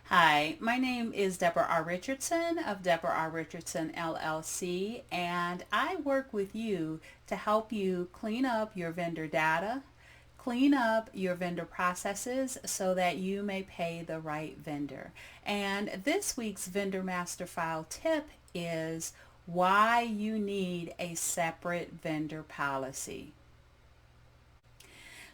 Hi, my name is Debra R. Richardson of Debra R. Richardson LLC, and I work with you to help you clean up your vendor data, clean up your vendor processes so that you may pay the right vendor. And this week's Vendor Master File tip is why you need a separate vendor policy.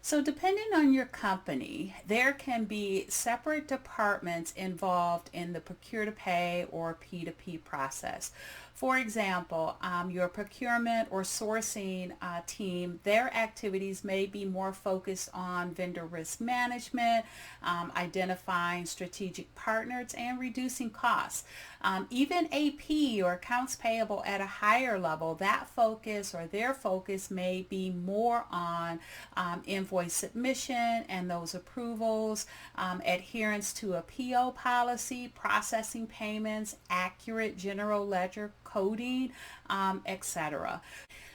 So depending on your company, there can be separate departments involved in the procure to pay or P2P process. For example, your procurement or sourcing team, their activities may be more focused on vendor risk management, identifying strategic partners, and reducing costs. Even AP or accounts payable at a higher level, that focus or their focus may be more on invoice submission and those approvals, adherence to a PO policy, processing payments, accurate general ledger coding, etc.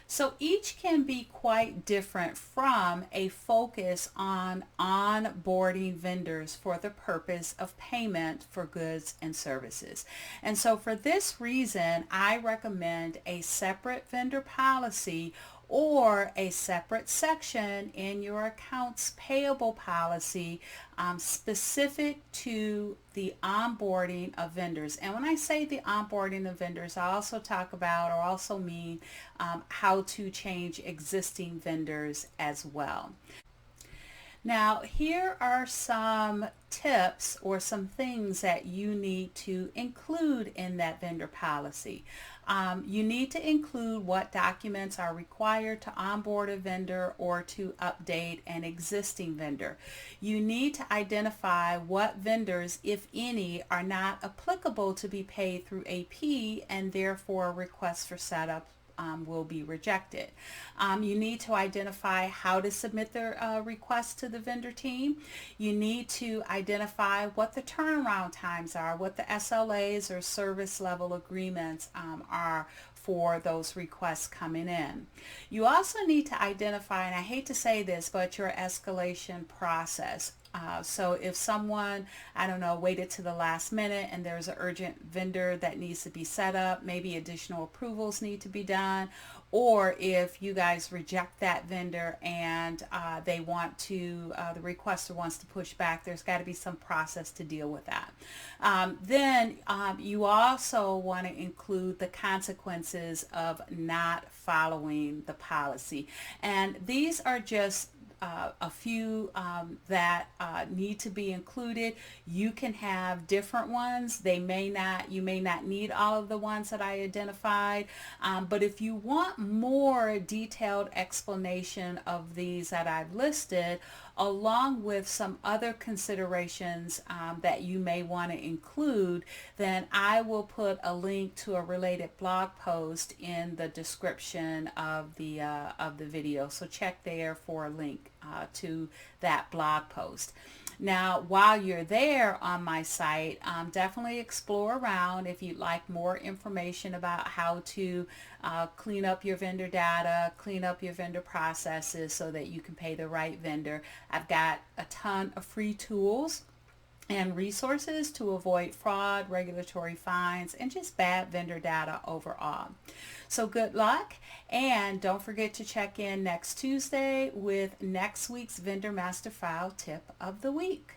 So each can be quite different from a focus on onboarding vendors for the purpose of payment for goods and services. And so for this reason, I recommend a separate vendor policy or a separate section in your accounts payable policy specific to the onboarding of vendors. And when I say the onboarding of vendors, I also talk about or also mean how to change existing vendors as well. Now, here are some tips or some things that you need to include in that vendor policy. You need to include what documents are required to onboard a vendor or to update an existing vendor. You need to identify what vendors, if any, are not applicable to be paid through AP and therefore requests for setup will be rejected. You need to identify how to submit the request to the vendor team. You need to identify what the turnaround times are, what the SLAs or service level agreements are for those requests coming in. You also need to identify, and I hate to say this, but your escalation process. So if someone, I don't know, waited to the last minute and there's an urgent vendor that needs to be set up, maybe additional approvals need to be done, or if you guys reject that vendor and they want to, the requester wants to push back, there's got to be some process to deal with that. Then you also want to include the consequences of not following the policy. And these are just a few that need to be included. You can have different ones. You may not need all of the ones that I identified, but if you want more detailed explanation of these that I've listed, along with some other considerations that you may want to include, then I will put a link to a related blog post in the description of the video. So check there for a link to that blog post. Now, while you're there on my site, definitely explore around if you'd like more information about how to clean up your vendor data, clean up your vendor processes so that you can pay the right vendor. I've got a ton of free tools and resources to avoid fraud, regulatory fines, and just bad vendor data overall. So good luck, and don't forget to check in next Tuesday with next week's Vendor Master File Tip of the Week.